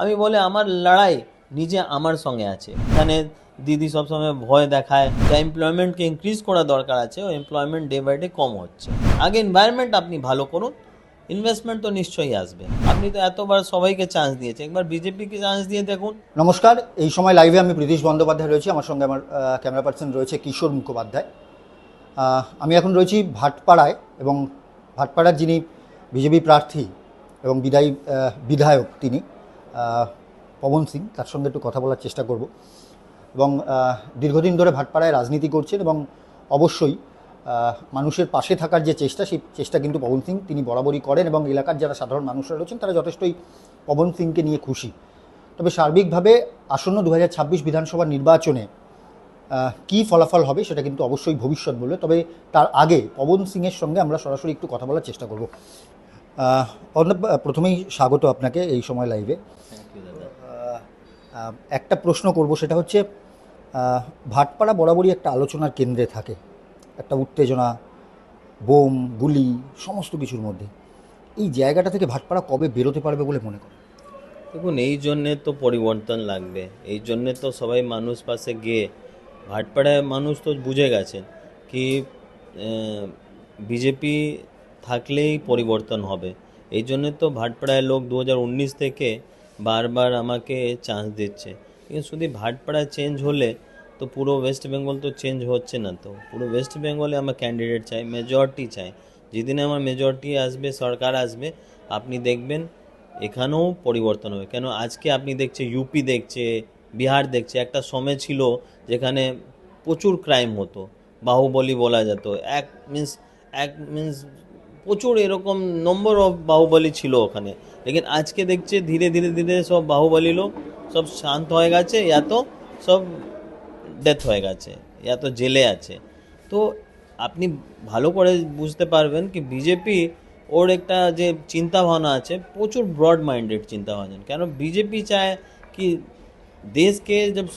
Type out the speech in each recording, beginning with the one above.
আমি বলে আমার লড়াই নিজে আমার সঙ্গে আছে। এখানে দিদি সবসময় ভয় দেখায় যা এমপ্লয়মেন্টকে ইনক্রিজ করা দরকার আছে, ও এমপ্লয়মেন্ট ডে বাই ডে কম হচ্ছে। আগে এনভায়রনমেন্ট আপনি ভালো করুন, ইনভেস্টমেন্ট তো নিশ্চয়ই আসবে। আপনি তো এতবার সবাইকে চান্স দিয়েছে, একবার বিজেপিকে চান্স দিয়ে দেখুন। নমস্কার, এই সময় লাইভে আমি প্রীতিশ বন্দ্যোপাধ্যায় রয়েছি। আমার সঙ্গে আমার ক্যামেরা পার্সন রয়েছে কিশোর মুখোপাধ্যায়। আমি এখন রয়েছি ভাটপাড়ায়, এবং ভাটপাড়ার যিনি বিজেপি প্রার্থী এবং বিধায়ক তিনি পবন সিং, তার সঙ্গে একটু কথা বলার চেষ্টা করব। এবং দীর্ঘদিন ধরে ভাটপাড়ায় রাজনীতি করছেন এবং অবশ্যই মানুষের পাশে থাকার যে চেষ্টা, সেই চেষ্টা কিন্তু পবন সিং তিনি বরাবরই করেন, এবং এলাকার যারা সাধারণ মানুষরা রয়েছেন তারা যথেষ্টই পবন সিংকে নিয়ে খুশি। তবে সার্বিকভাবে আসন্ন 2026 বিধানসভা নির্বাচনে কী ফলাফল হবে সেটা কিন্তু অবশ্যই ভবিষ্যৎ বলবে। তবে তার আগে পবন সিংয়ের সঙ্গে আমরা সরাসরি একটু কথা বলার চেষ্টা করব। অর্ণব, প্রথমেই স্বাগত আপনাকে এই সময় লাইভে। একটা প্রশ্ন করব, সেটা হচ্ছে ভাটপাড়া বরাবরই একটা আলোচনার কেন্দ্রে থাকে, একটা উত্তেজনা, বোম গুলি সমস্ত কিছুর মধ্যে। এই জায়গাটা থেকে ভাটপাড়া কবে বেরোতে পারবে বলে মনে করেন? দেখুন, এই জন্যে তো পরিবর্তন লাগবে, এই জন্যে তো সবাই মানুষ পাশে গিয়ে, ভাটপাড়ায় মানুষ তো বুঝে গেছেন কি বিজেপি থাকলেই পরিবর্তন হবে। এই জন্যে তো ভাটপাড়ায় লোক 2019 থেকে বারবার আমাকে চান্স দিচ্ছে। কিন্তু শুধু ভাটপাড়া চেঞ্জ হলে তো পুরো ওয়েস্ট বেঙ্গল তো চেঞ্জ হচ্ছে না। তো পুরো ওয়েস্ট বেঙ্গলে আমার ক্যান্ডিডেট চাই, মেজরিটি চাই। যেদিনে আমার মেজরিটি আসবে, সরকার আসবে, আপনি দেখবেন এখানেও পরিবর্তন হবে। কেন আজকে আপনি দেখছে ইউপি দেখছে, বিহার দেখছে, একটা সময় ছিল যেখানে প্রচুর ক্রাইম হতো, বাহুবলী বলা যেত। এক মিন্স প্রচুর এরকম নম্বর অফ বাহুবলী ছিল ওখানে। লেকিন আজকে দেখছে ধীরে ধীরে ধীরে সব বাহুবলী লোক সব শান্ত হয়ে গেছে, ইয়া তো সব ডেথ হয়ে গেছে, ইয়া তো জেলে আছে। তো আপনি ভালো করে বুঝতে পারবেন কি বিজেপি ওর একটা যে চিন্তা ভাবনা আছে, প্রচুর ব্রড মাইন্ডেড চিন্তা ভাবনা। কেন বিজেপি চায় কি দেশকে জব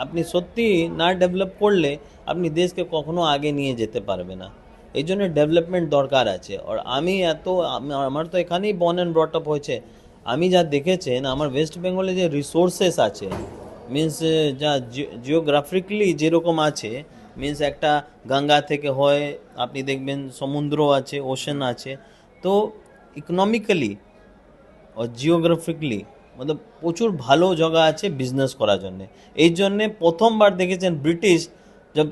আপনি সত্যি না ডেভেলপ করলে আপনি দেশকে কখনো আগে নিয়ে যেতে পারবে না। এই জন্য ডেভেলপমেন্ট দরকার আছে। আর আমার তো এখানেই বর্ন অ্যান্ড ব্রট আপ হয়েছে। আমি যা দেখেছেন আমার ওয়েস্ট বেঙ্গলে যে রিসোর্সেস আছে, মিন্স যা জিওগ্রাফিক্যালি যেরকম আছে, মিন্স একটা গঙ্গা থেকে হয়, আপনি দেখবেন সমুদ্র আছে, ওশেন আছে। তো ইকোনমিক্যালি ও জিওগ্রাফিক্যালি প্রচুর ভালো জায়গা আছে বিজনেস করার জন্যে। এই জন্যে প্রথমবার দেখেছেন ব্রিটিশ জব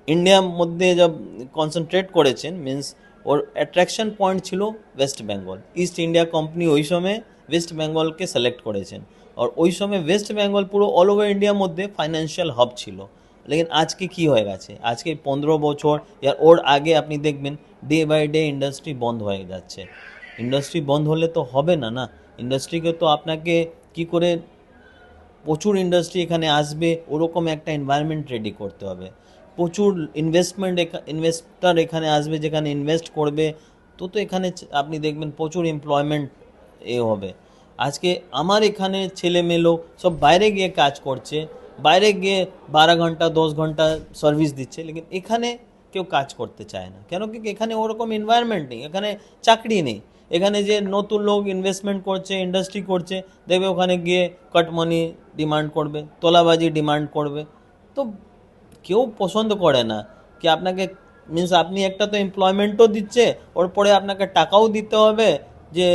ইন্ডিয়ার মধ্যে জব কনসেন্ট্রেট করেছেন, মিন্স ওর অ্যাট্রাকশন পয়েন্ট ছিল West Bengal. East India company ওই সময় ওয়েস্ট বেঙ্গলকে সিলেক্ট করেছেন। আর ওই সময় ওয়েস্ট বেঙ্গল পুরো অল ওভার ইন্ডিয়ার মধ্যে ফাইন্যান্সিয়াল হাব ছিল। লেকিন আজকে কি হয়ে গেছে, আজকে 15 বছর ওর আগে আপনি দেখবেন ডে বাই ডে ইন্ডাস্ট্রি বন্ধ হয়ে যাচ্ছে। ইন্ডাস্ট্রি বন্ধ হলে তো হবে না। না, ইন্ডাস্ট্রিকে তো আপনাকে কি করে প্রচুর ইন্ডাস্ট্রি এখানে আসবে ওরকম একটা এনভায়রনমেন্ট রেডি করতে হবে। প্রচুর ইনভেস্টার এখানে আসবে, যেখানে ইনভেস্ট করবে, তো এখানে আপনি দেখবেন প্রচুর এমপ্লয়মেন্ট হবে। আজকে আমার এখানে ছেলে মেয়েলো সব বাইরে গিয়ে কাজ করছে, বাইরে গিয়ে 12 ঘন্টা 10 ঘন্টা সার্ভিস দিচ্ছে, লেকিন এখানে কেউ কাজ করতে চায় না। কেন কি এখানে ওরকম এনভায়রনমেন্ট নেই, এখানে চাকরি নেই। এখানে যে নতুন লোক ইনভেস্টমেন্ট করছে, ইন্ডাস্ট্রি করছে, দেখবে ওখানে গিয়ে কাট মানি ডিমান্ড করবে, তোলাবাজি ডিমান্ড করবে। তো কেউ পছন্দ করে না কি আপনাকে, মিন্স আপনি একটা তো এমপ্লয়মেন্টও দিচ্ছে, ওর পরে আপনাকে টাকাও দিতে হবে। যে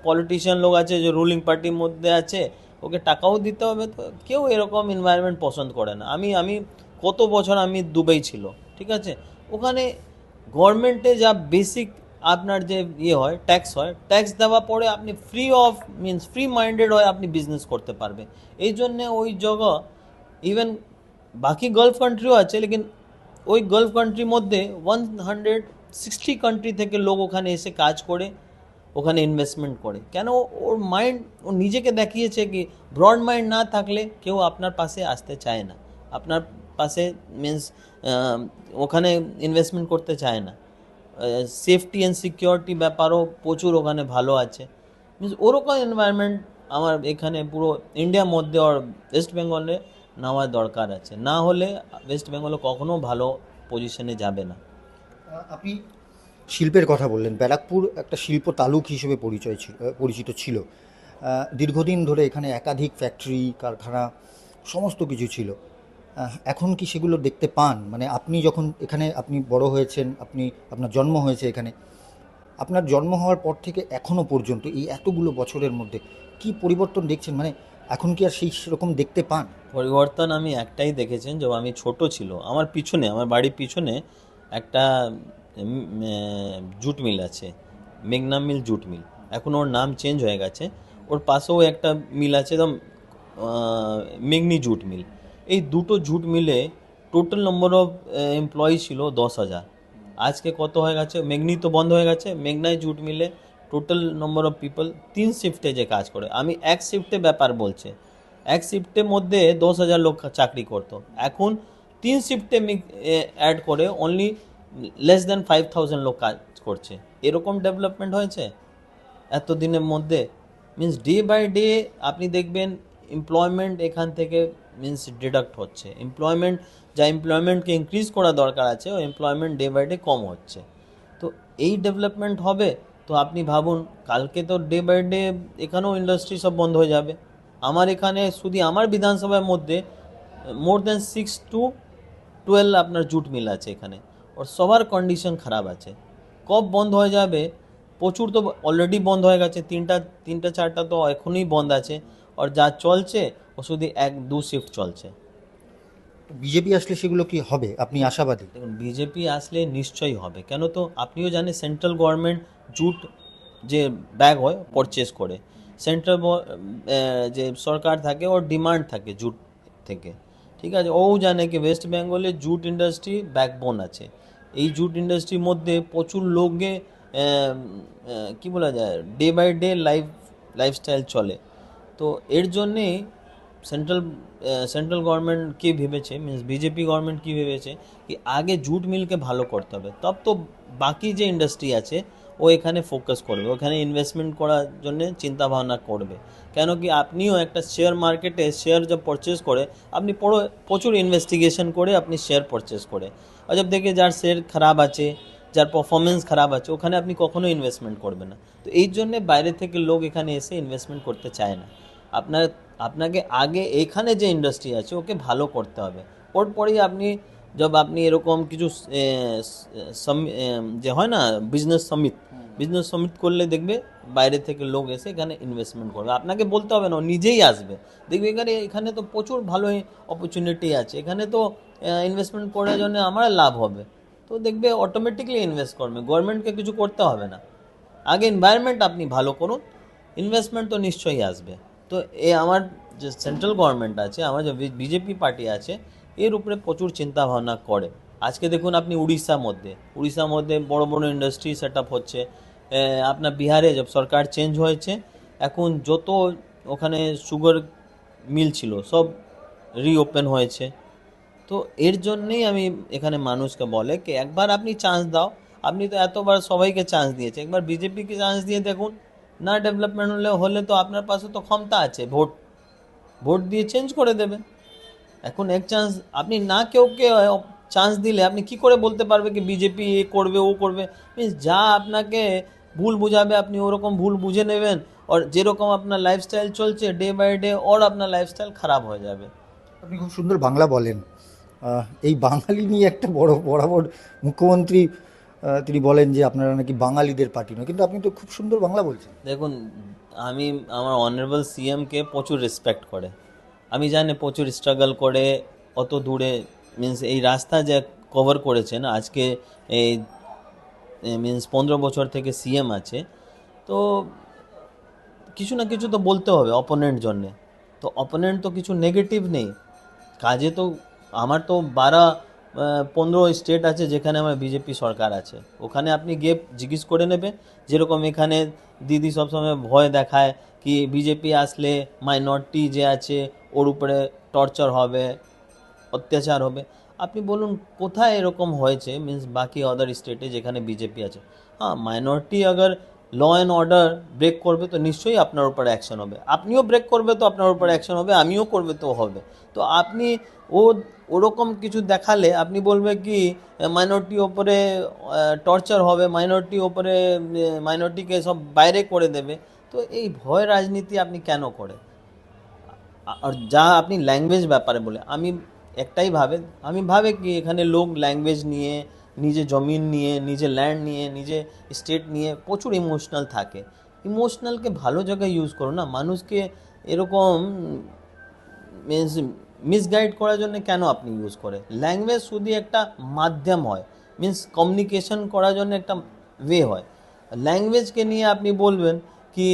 পলিটিশিয়ান লোক আছে, যে রুলিং পার্টির মধ্যে আছে, ওকে টাকাও দিতে হবে। তো কেউ এরকম এনভায়রনমেন্ট পছন্দ করে না। আমি কত বছর আমি দুবাই ছিল, ঠিক আছে, ওখানে গভর্নমেন্টে যা বেসিক আপনার যে হয় ট্যাক্স হয়, ট্যাক্স দেওয়া পরে আপনি ফ্রি মাইন্ডেড হয় আপনি বিজনেস করতে পারবে। এই জন্যে ওই জায়গা, ইভেন বাকি গালফ কান্ট্রিও আছে, লেকিন ওই গালফ কান্ট্রির মধ্যে 160 কান্ট্রি থেকে লোক ওখানে এসে কাজ করে, ওখানে ইনভেস্টমেন্ট করে। কেন ওর মাইন্ড, ও নিজেকে দেখিয়েছে কি ব্রড মাইন্ড না থাকলে কেউ আপনার পাশে আসতে চায় না, আপনার পাশে মিন্স ওখানে ইনভেস্টমেন্ট করতে চায় না। সেফটি অ্যান্ড সিকিউরিটি ব্যাপারও প্রচুর ওখানে ভালো আছে। মিন্স ওরকম এনভায়রনমেন্ট আমার এখানে পুরো ইন্ডিয়ার মধ্যে আর ওয়েস্ট বেঙ্গলে নেওয়া দরকার আছে। না হলে ওয়েস্ট বেঙ্গলে কখনো ভালো পজিশনে যাবে না। আপনি শিল্পের কথা বললেন, ব্যারাকপুর একটা শিল্প তালুক হিসেবে পরিচিত ছিল। দীর্ঘদিন ধরে এখানে একাধিক ফ্যাক্টরি কারখানা সমস্ত কিছু ছিল। এখন কি সেগুলো দেখতে পান? মানে আপনি যখন এখানে আপনি বড় হয়েছেন, আপনার জন্ম হয়েছে এখানে, আপনার জন্ম হওয়ার পর থেকে এখনো পর্যন্ত এই এতগুলো বছরের মধ্যে কি পরিবর্তন দেখছেন? মানে এখন কি আর সেই সেরকম দেখতে পান? পরিবর্তন আমি একটাই দেখেছেন, যখন আমি ছোট ছিল আমার পিছনে, আমার বাড়ির পিছনে একটা জুট মিল আছে, মেঘনা মিল জুট মিল। এখন ওর নাম চেঞ্জ হয়ে গেছে। ওর পাশেও একটা মিল আছে, একদম মেঘনি জুট মিল। এই দুটো জুট মিলে টোটাল নম্বর অফ এমপ্লয়ি ছিল 10,000। আজকে কত হয়ে গেছে? মেঘনি তো বন্ধ হয়ে গেছে, মেঘনায় জুট মিলে টোটাল নম্বর অফ পিপল 3 শিফটে যে কাজ করে। আমি এক শিফটে ব্যাপার বলছে, এক শিফটের মধ্যে 10,000 লোক চাকরি করতো, এখন 3 শিফটে অ্যাড করে অনলি লেস দ্যান 5,000 লোক কাজ করছে। এরকম ডেভেলপমেন্ট হয়েছে এত দিনের মধ্যে। মিন্স ডে বাই ডে আপনি দেখবেন এমপ্লয়মেন্ট এখান থেকে মিন্স ডিডাক্ট হচ্ছে। এমপ্লয়মেন্টকে ইনক্রিজ করা দরকার আছে, ও এমপ্লয়মেন্ট ডে বাই ডে কম হচ্ছে। তো এই ডেভেলপমেন্ট হবে তো আপনি ভাবুন, কালকে তো ডে বাই ডে এখানেও ইন্ডাস্ট্রি সব বন্ধ হয়ে যাবে। আমার এখানে শুধু আমার বিধানসভার মধ্যে মোর দ্যান 6 to 12 আপনার জুট মিল আছে এখানে, ওর সবার কন্ডিশন খারাপ আছে। কব বন্ধ হয়ে যাবে? প্রচুর তো অলরেডি বন্ধ হয়ে গেছে, তিনটা চারটা তো এখনই বন্ধ আছে। আর যা চলছে ও শুধু 1-2 শিফট চলছে। বিজেপি আসলে সেগুলো কি হবে? আপনি আশাবাদী? দেখুন, বিজেপি আসলে নিশ্চয়ই হবে। কেন, তো আপনিও জানেন সেন্ট্রাল গভর্নমেন্ট জুট যে ব্যাগ হয় পারচেস করে। সেন্ট্রাল যে সরকার থাকে ওর ডিমান্ড থাকে জুট থেকে, ঠিক আছে। ও জানে কি ওয়েস্ট বেঙ্গলে জুট ইন্ডাস্ট্রি ব্যাকবোন আছে। এই জুট ইন্ডাস্ট্রির মধ্যে প্রচুর লোককে কী বলা যায়, ডে বাই ডে লাইফস্টাইল চলে। তো এর জন্যেই সেন্ট্রাল সেন্ট্রাল গভর্নমেন্ট কী ভেবেছে, মিন্স বিজেপি গভর্নমেন্ট কী ভেবেছে কি আগে জুট মিলকে ভালো করতে হবে, তব তো বাকি যে ইন্ডাস্ট্রি আছে ও এখানে ফোকাস করবে, ওখানে ইনভেস্টমেন্ট করার জন্য চিন্তা ভাবনা করবে। কেন কি আপনিও একটা শেয়ার মার্কেটে শেয়ার জব পারচেস করে আপনি প্রচুর ইনভেস্টিগেশন করে আপনি শেয়ার পারচেস করে, আর জব দেখে যার শেয়ার খারাপ আছে, যার পারফরমেন্স খারাপ আছে, ওখানে আপনি কখনো ইনভেস্টমেন্ট করবেন না। তো এই জন্যে বাইরে থেকে লোক এখানে এসে ইনভেস্টমেন্ট করতে চায় না। আপনাকে আগে এখানে যে ইন্ডাস্ট্রি আছে ওকে ভালো করতে হবে, ওর পরেই আপনি এরকম কিছু যে হয় না বিজনেস সমিট করলে দেখবে বাইরে থেকে লোক এসে এখানে ইনভেস্টমেন্ট করবে। আপনাকে বলতে হবে না, ও নিজেই আসবে। দেখবে এখানে তো প্রচুর ভালো অপরচুনিটি আছে, এখানে তো ইনভেস্টমেন্ট করার জন্য আমার লাভ হবে। তো দেখবে অটোমেটিকলি ইনভেস্ট করবে, গভর্নমেন্টকে কিছু করতে হবে না। আগে এনভায়রনমেন্ট আপনি ভালো করুন, ইনভেস্টমেন্ট তো নিশ্চয়ই আসবে। তো আমার যে সেন্ট্রাল গভর্নমেন্ট আছে, আমার যে বিজেপি পার্টি আছে, এর উপরে প্রচুর চিন্তা ভাবনা করে। আজকে দেখুন আপনি উড়িষ্যার মধ্যে বড় বড় ইন্ডাস্ট্রি সেট আপ হচ্ছে। আপনার বিহারে যে সরকার চেঞ্জ হয়েছে, এখন যত ওখানে সুগার মিল ছিল সব রিওপেন হয়েছে। তো এর জন্যেই আমি এখানে মানুষকে বলে কি একবার আপনি চান্স দাও। আপনি তো এতবার সবাইকে চান্স দিয়েছে, একবার বিজেপিকে চান্স দিয়ে দেখুন। না ডেভেলপমেন্ট হলে তো আপনার পাশে তো ক্ষমতা আছে, ভোট দিয়ে চেঞ্জ করে দেবে। এখন এক চান্স আপনি না কেউকে চান্স দিলে আপনি কি করে বলতে পারবে কি বিজেপি এ করবে ও করবে? মিনস যা আপনাকে ভুল বুঝাবে আপনি ওরকম ভুল বুঝে নেবেন, আর যেরকম আপনার লাইফস্টাইল চলছে ডে বাই ডে ওর আপনার লাইফস্টাইল খারাপ হয়ে যাবে। আপনি খুব সুন্দর বাংলা বলেন। এই বাঙালি নিয়ে একটা বরাবর মুখ্যমন্ত্রী তিনি বলেন যে আপনারা নাকি বাঙালিদের পার্টি নয়, কিন্তু আপনি তো খুব সুন্দর বাংলা বলছেন। দেখুন, আমার অনারেবল সিএমকে প্রচুর রেসপেক্ট করে। আমি জানি প্রচুর স্ট্রাগল করে অত দূরে, মিন্স এই রাস্তা যে কভার করেছেন আজকে, এই মিন্স 15 বছর থেকে সিএম আছে। তো কিছু না কিছু তো বলতে হবে অপোনেন্ট জন্যে। তো অপোনেন্ট তো কিছু নেগেটিভ নেই কাজে। তো আমার তো 15 স্টেট আছে যেখানে আমার বিজেপি সরকার আছে, ওখানে আপনি গিয়ে জিজ্ঞেস করে নেবে। যেরকম এখানে দিদি সবসময় ভয় দেখায় কি বিজেপি আসলে মাইনরিটি যে আছে ওর উপরে টর্চার হবে, অত্যাচার হবে। আপনি বলুন কোথায় এরকম হয়েছে, মিন্স বাকি আদার স্টেটে যেখানে বিজেপি আছে। হ্যাঁ, মাইনরিটি अगर ল অ্যান্ড অর্ডার ব্রেক করবে তো নিশ্চয়ই আপনার উপর অ্যাকশন হবে, আপনিও ব্রেক করবে তো আপনার উপর অ্যাকশন হবে, আমিও করবে তো হবে। তো আপনি ওরকম কিছু দেখালে আপনি বলবে কি মাইনরিটির ওপরে টর্চার হবে, মাইনরিটির ওপরে মাইনরিটিকে সব বাইরে করে দেবে। তো এই ভয় রাজনীতি আপনি কেন করেন? আর যা আপনি ল্যাঙ্গুয়েজ ব্যাপারে বলে, আমি ভাবে কি এখানে লোক ল্যাঙ্গুয়েজ নিয়ে, নিজে জমিন নিয়ে, নিজে ল্যান্ড নিয়ে, নিজে স্টেট নিয়ে প্রচুর ইমোশনাল থাকে। ইমোশনালকে ভালো জায়গায় ইউজ করো না, মানুষকে এরকম মিনস মিসগাইড করার জন্য কেন আপনি ইউজ করে? ল্যাঙ্গুয়েজ শুধু একটা মাধ্যম হয়, মিনস কমিউনিকেশন করার জন্য একটা ওয়ে হয়। ল্যাঙ্গুয়েজকে নিয়ে আপনি বলবেন কি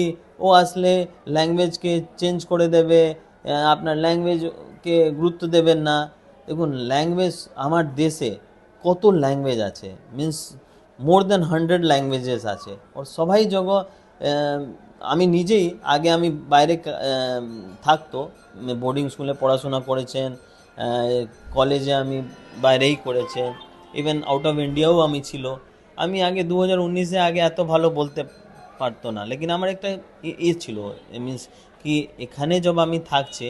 ও আসলে ল্যাঙ্গুয়েজকে চেঞ্জ করে দেবে, আপনার ল্যাঙ্গুয়েজকে গুরুত্ব দেবেন না। দেখুন, ল্যাঙ্গুয়েজ আমার দেশে কত ল্যাঙ্গুয়েজ আছে, মিনস মোর দ্যান 100 ল্যাঙ্গুয়েজেস আছে। ওর সবাই জগহ আমি নিজেই আগে আমি বাইরে থাকতো, বোর্ডিং স্কুলে পড়াশোনা করেছেন, কলেজে আমি বাইরেই করেছেন, ইভেন আউট অফ ইন্ডিয়াও আমি ছিল। আমি আগে 2019-এ আগে এত ভালো বলতে পারতো না, লেকিন আমার একটা ছিল, মিনস কি এখানে যখন আমি থাকছে,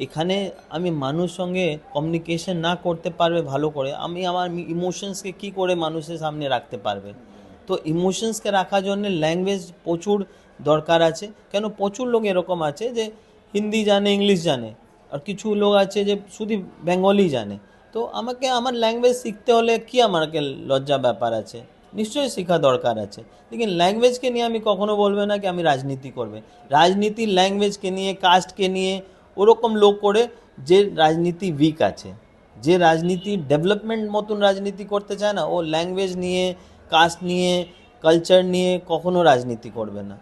এখানে আমি মানুষ সঙ্গে কমিউনিকেশন না করতে পারবে ভালো করে, আমি আমার ইমোশনসকে কি করে মানুষের সামনে রাখতে পারবে? তো ইমোশনসকে রাখার জন্য ল্যাঙ্গুয়েজ প্রচুর দরকার আছে। কেন, প্রচুর লোক এরকম আছে যে হিন্দি জানে, ইংলিশ জানে, আর কিছু লোক আছে যে শুধু বেঙ্গলি জানে। তো আমাকে আমার ল্যাঙ্গুয়েজ শিখতে হলে কি আমাকে লজ্জা ব্যাপার আছে? নিশ্চয়ই শেখা দরকার আছে। লেকিন ল্যাঙ্গুয়েজকে নিয়ে আমি কখনো বলবে না কি আমি রাজনীতি করবে। রাজনীতি ল্যাঙ্গুয়েজকে নিয়ে, কাস্টকে নিয়ে ওরকম লোক করে যে রাজনীতি উইক আছে, যে রাজনীতি ডেভেলপমেন্ট মতন রাজনীতি করতে চায় না, ও ল্যাঙ্গুয়েজ নিয়ে, কাস্ট নিয়ে, কালচার নিয়ে কখনো রাজনীতি করবে না।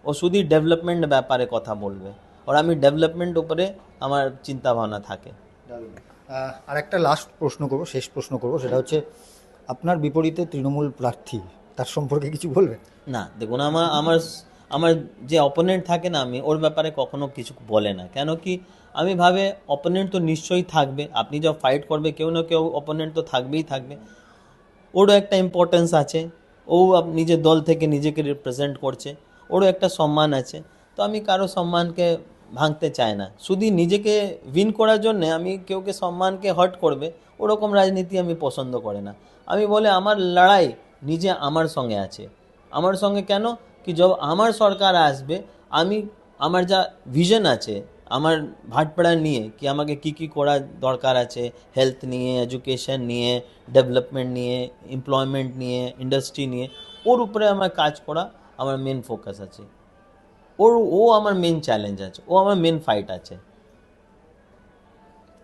ও শুধু ডেভেলপমেন্ট ব্যাপারে কথা বলবে, আর আমি ডেভেলপমেন্ট উপরে আমার চিন্তা ভাবনা থাকে। আর একটা লাস্ট প্রশ্ন করবো, শেষ প্রশ্ন করবো, সেটা হচ্ছে আপনার বিপরীতে তৃণমূল প্রার্থী, তার সম্পর্কে কিছু বলবেন? না দেখুন, আমার আমার আমার যে অপোনেন্ট থাকে না, আমি ওর ব্যাপারে কখনো কিছু বলে না। কেন কি, আমি ভাবে অপোনেন্ট তো নিশ্চয়ই থাকবে, আপনি যখন ফাইট করবে কেউ না কেউ অপোনেন্ট তো থাকবেই থাকবে। ওরও একটা ইম্পর্টেন্স আছে, ও নিজের দল থেকে নিজেকে রিপ্রেজেন্ট করছে, ওরও একটা সম্মান আছে। তো আমি কারো সম্মানকে ভাঙতে চাই না, শুধু নিজেকে উইন করার জন্যে আমি কেউকে সম্মানকে হার্ট করবে ওরকম রাজনীতি আমি পছন্দ করে না। আমি বলে আমার লড়াই নিজে আমার সঙ্গে আছে। আমার সঙ্গে কেন কি, যখন আমার সরকার আসবে, আমি আমার যা ভিশন আছে আমার ভাটপাড়া নিয়ে, কি আমাকে কি কি করা দরকার আছে, হেলথ নিয়ে, এডুকেশন নিয়ে, ডেভেলপমেন্ট নিয়ে, এমপ্লয়মেন্ট নিয়ে, ইন্ডাস্ট্রি নিয়ে, ওর উপরে আমার কাজ করা আমার মেন ফোকাস আছে। ও আমার মেন চ্যালেঞ্জ আছে, ও আমার মেন ফাইট আছে।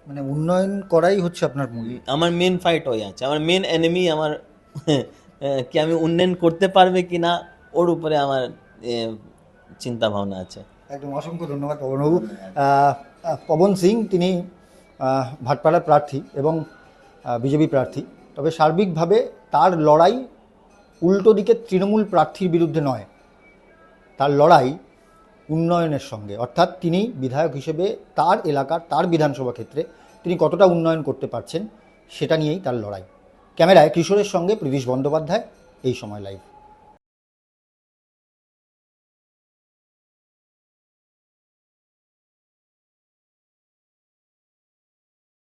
মানে উন্নয়ন করাই হচ্ছে আপনার মূল। আমার মেন ফাইট হয়ে আছে, আমার মেন এনিমি আমার কি আমি উন্নয়ন করতে পারবে কি না, ওর উপরে আমার চিন্তা ভাবনা আছে। একদম অসংখ্য ধন্যবাদ পবনবাবু। পবন সিং, তিনি ভাটপাড়ার প্রার্থী এবং বিজেপি প্রার্থী। তবে সার্বিকভাবে তার লড়াই উল্টো দিকে তৃণমূল প্রার্থীর বিরুদ্ধে নয়, তার লড়াই উন্নয়নের সঙ্গে। অর্থাৎ তিনি বিধায়ক হিসেবে তার এলাকার, তার বিধানসভা ক্ষেত্রে তিনি কতটা উন্নয়ন করতে পারছেন সেটা নিয়েই তার লড়াই। ক্যামেরায় কিশোরের সঙ্গে প্রীতিশ বন্দ্যোপাধ্যায়, এই সময় লাইভ।